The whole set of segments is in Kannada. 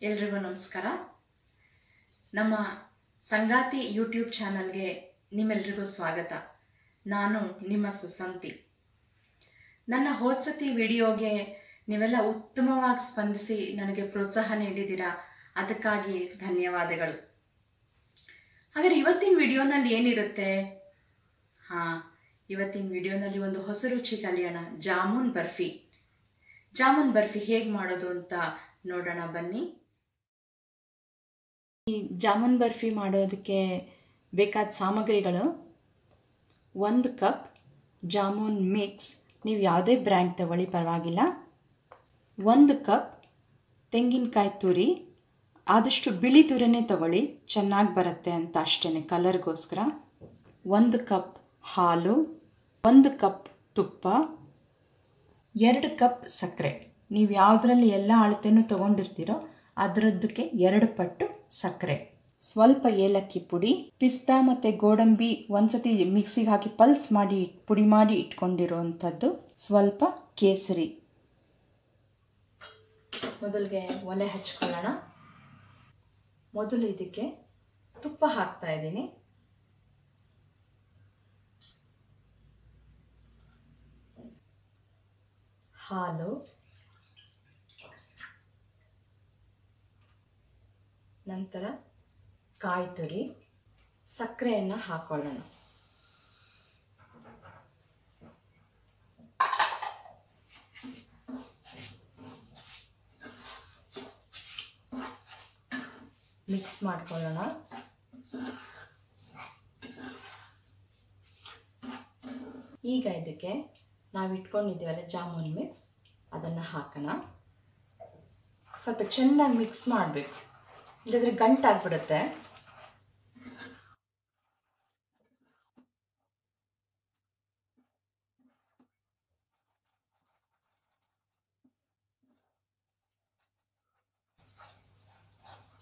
ಎಲ್ರಿಗೂ ನಮಸ್ಕಾರ. ನಮ್ಮ ಸಂಗಾತಿ ಯೂಟ್ಯೂಬ್ ಚಾನಲ್ಗೆ ನಿಮ್ಮೆಲ್ರಿಗೂ ಸ್ವಾಗತ. ನಾನು ನಿಮ್ಮ ಸುಸಂತಿ. ನನ್ನ ಹೋದ್ಸತಿ ವಿಡಿಯೋಗೆ ನೀವೆಲ್ಲ ಉತ್ತಮವಾಗಿ ಸ್ಪಂದಿಸಿ ನನಗೆ ಪ್ರೋತ್ಸಾಹ ನೀಡಿದ್ದೀರಾ, ಅದಕ್ಕಾಗಿ ಧನ್ಯವಾದಗಳು. ಹಾಗಾದರೆ ಇವತ್ತಿನ ವಿಡಿಯೋನಲ್ಲಿ ಏನಿರುತ್ತೆ? ಇವತ್ತಿನ ವಿಡಿಯೋನಲ್ಲಿ ಒಂದು ಹೊಸ ರುಚಿ ಕಲಿಯೋಣ. ಜಾಮೂನ್ ಬರ್ಫಿ. ಜಾಮೂನ್ ಬರ್ಫಿ ಹೇಗೆ ಮಾಡೋದು ಅಂತ ನೋಡೋಣ ಬನ್ನಿ. ಈ ಜಾಮೂನ್ ಬರ್ಫಿ ಮಾಡೋದಕ್ಕೆ ಬೇಕಾದ ಸಾಮಗ್ರಿಗಳು: 1 ಕಪ್ ಜಾಮೂನ್ ಮಿಕ್ಸ್, ನೀವು ಯಾವುದೇ ಬ್ರ್ಯಾಂಡ್ ತಗೊಳ್ಳಿ ಪರವಾಗಿಲ್ಲ. 1 ಕಪ್ ತೆಂಗಿನಕಾಯಿ ತುರಿ, ಆದಷ್ಟು ಬಿಳಿ ತುರಿನೇ ತಗೊಳ್ಳಿ, ಚೆನ್ನಾಗಿ ಬರುತ್ತೆ ಅಂತ ಅಷ್ಟೇ, ಕಲರ್ಗೋಸ್ಕರ. 1 ಕಪ್ ಹಾಲು, 1 ಕಪ್ ತುಪ್ಪ, 2 ಕಪ್ ಸಕ್ಕರೆ. ನೀವು ಯಾವುದರಲ್ಲಿ ಎಲ್ಲ ಅಳತೆನೂ ತೊಗೊಂಡಿರ್ತೀರೋ ಅದರದ್ದಕ್ಕೆ 2 ಪಟ್ಟು ಸಕ್ಕರೆ, ಸ್ವಲ್ಪ ಏಲಕ್ಕಿ ಪುಡಿ, ಪಿಸ್ತಾ ಮತ್ತು ಗೋಡಂಬಿ ಒಂದ್ಸತಿ ಮಿಕ್ಸಿಗೆ ಹಾಕಿ ಪಲ್ಸ್ ಮಾಡಿ ಪುಡಿ ಮಾಡಿ ಇಟ್ಕೊಂಡಿರೋವಂಥದ್ದು, ಸ್ವಲ್ಪ ಕೇಸರಿ. ಮೊದಲಿಗೆ ಒಲೆ ಹಚ್ಕೊಳ್ಳೋಣ. ಮೊದಲು ಇದಕ್ಕೆ ತುಪ್ಪ ಹಾಕ್ತಾ ಇದ್ದೀನಿ. ಹಾಲು, ನಂತರ ಕಾಯಿ ತುರಿ, ಸಕ್ಕರೆಯನ್ನು ಹಾಕೊಳ್ಳೋಣ. ಮಿಕ್ಸ್ ಮಾಡ್ಕೊಳ್ಳೋಣ. ಈಗ ಇದಕ್ಕೆ ನಾವು ಇಟ್ಕೊಂಡಿದ್ದೀವಲ್ಲ ಜಾಮೂನ್ ಮಿಕ್ಸ್, ಅದನ್ನು ಹಾಕೋಣ. ಸ್ವಲ್ಪ ಚೆನ್ನಾಗಿ ಮಿಕ್ಸ್ ಮಾಡಬೇಕು, ಇಲ್ಲದ್ರೆ ಗಂಟಾಗ್ಬಿಡುತ್ತೆ.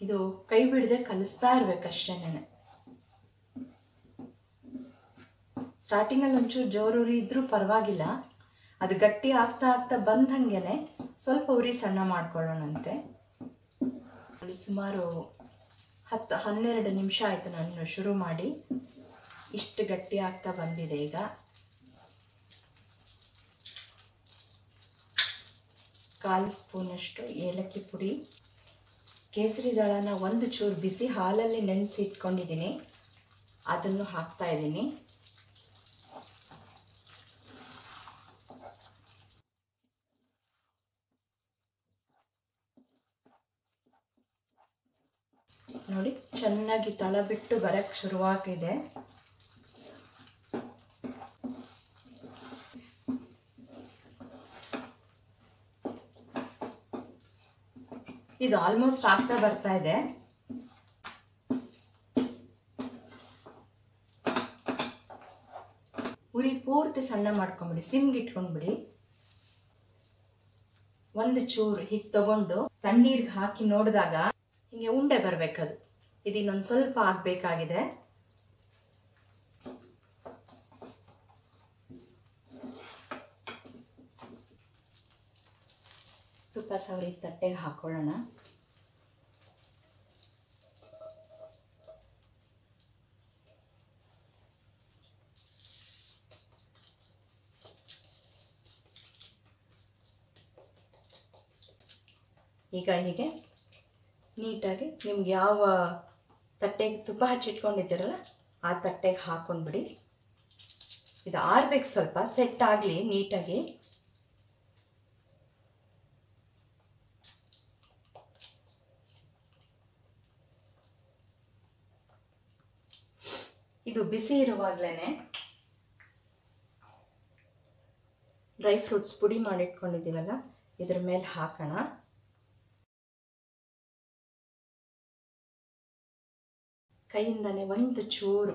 ಇದು ಕೈ ಬಿಡದೆ ಕಲಿಸ್ತಾ ಇರ್ಬೇಕಷ್ಟೇನೆ. ಸ್ಟಾರ್ಟಿಂಗಲ್ಲಿ ಒಂಚೂರು ಜೋರುರಿ ಇದ್ರೂ ಪರವಾಗಿಲ್ಲ, ಅದು ಗಟ್ಟಿ ಆಗ್ತಾ ಆಗ್ತಾ ಬಂದಂಗೆನೆ ಸ್ವಲ್ಪ ಉರಿ ಸಣ್ಣ ಮಾಡ್ಕೊಳ್ಳೋಣಂತೆ. ಸುಮಾರು 10-12 ನಿಮಿಷ ಆಯಿತು ನಾನು ಶುರು ಮಾಡಿ, ಇಷ್ಟು ಗಟ್ಟಿ ಆಗ್ತಾ ಬಂದಿದೆ. ಈಗ ಕಾಲು ಸ್ಪೂನಷ್ಟು ಏಲಕ್ಕಿ ಪುಡಿ, ಕೇಸರಿ ದಳನ 1 ಚೂರು ಬಿಸಿ ಹಾಲಲ್ಲಿ ನೆನೆಸಿ ಇಟ್ಕೊಂಡಿದ್ದೀನಿ, ಅದನ್ನು ಹಾಕ್ತಾ ಇದ್ದೀನಿ. ನೋಡಿ, ಚೆನ್ನಾಗಿ ತಳ ಬಿಟ್ಟು ಬರಕ್ಕೆ ಶುರುವಾಗಿದೆ. ಇದು ಆಲ್ಮೋಸ್ಟ್ ಆಗ್ತಾ ಬರ್ತಾ ಇದೆ. ಉರಿ ಪೂರ್ತಿ ಸಣ್ಣ ಮಾಡ್ಕೊಂಬಿಡಿ, ಸಿಮ್ಗೆ ಇಟ್ಕೊಂಡ್ಬಿಡಿ. 1 ಚೂರು ಹೀಗೆ ತಗೊಂಡು ತಣ್ಣೀರಿಗೆ ಹಾಕಿ ನೋಡಿದಾಗ ಹಿಂಗೆ ಉಂಡೆ ಬರಬೇಕದು. ಇದು ಇನ್ನೊಂದು ಸ್ವಲ್ಪ ಆಗಬೇಕಾಗಿದೆ. ತುಪ್ಪ ಸವರಿ ತಟ್ಟೆಗೆ ಹಾಕೊಳ್ಳೋಣ. ಈಗ ಹೀಗೆ ನೀಟಾಗಿ ನಿಮ್ಗೆ ಯಾವ ತಟ್ಟೆಗೆ ತುಪ್ಪ ಹಚ್ಚಿಟ್ಕೊಂಡಿದ್ದೀರಲ್ಲ ಆ ತಟ್ಟೆಗೆ ಹಾಕೊಂಡ್ಬಿಡಿ. ಇದು ಆರ್ಬೇಕು, ಸ್ವಲ್ಪ ಸೆಟ್ ಆಗಲಿ ನೀಟಾಗಿ. ಇದು ಬಿಸಿ ಇರುವಾಗಲೇ ಡ್ರೈ ಫ್ರೂಟ್ಸ್ ಪುಡಿ ಮಾಡಿಟ್ಕೊಂಡಿದ್ದೀವಲ್ಲ ಇದ್ರ ಮೇಲೆ ಹಾಕೋಣ. ಕೈಯಿಂದನೇ 1 ಚೂರು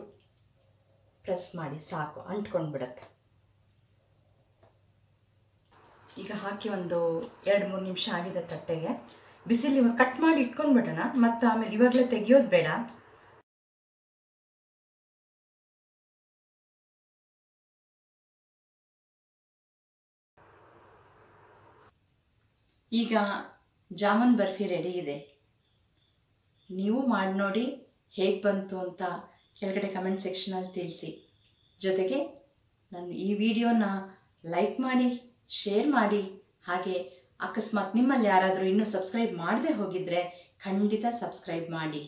ಪ್ರೆಸ್ ಮಾಡಿ ಸಾಕು, ಅಂಟ್ಕೊಂಡ್ಬಿಡತ್ತೆ. ಈಗ ಹಾಕಿ ಒಂದು 2-3 ನಿಮಿಷ ಆಗಿದೆ ತಟ್ಟೆಗೆ. ಬಿಸಿಲಿ ಇವಾಗ ಕಟ್ ಮಾಡಿ ಇಟ್ಕೊಂಡ್ಬಿಡೋಣ, ಮತ್ತು ಆಮೇಲೆ ಇವಾಗಲೇ ತೆಗಿಯೋದು ಬೇಡ. ಈಗ ಜಾಮೂನ್ ಬರ್ಫಿ ರೆಡಿ ಇದೆ. ನೀವು ಮಾಡಿ ನೋಡಿ ಹೇಗೆ ಬಂತು ಅಂತ ಕೆಳಗಡೆ ಕಮೆಂಟ್ ಸೆಕ್ಷನಲ್ಲಿ ತಿಳಿಸಿ. ಜೊತೆಗೆ ನನ್ನ ಈ ವಿಡಿಯೋನ ಲೈಕ್ ಮಾಡಿ, ಶೇರ್ ಮಾಡಿ. ಹಾಗೆ ಅಕಸ್ಮಾತ್ ನಿಮ್ಮಲ್ಲಿ ಯಾರಾದರೂ ಇನ್ನೂ ಸಬ್ಸ್ಕ್ರೈಬ್ ಮಾಡದೆ ಹೋಗಿದ್ದರೆ ಖಂಡಿತ ಸಬ್ಸ್ಕ್ರೈಬ್ ಮಾಡಿ.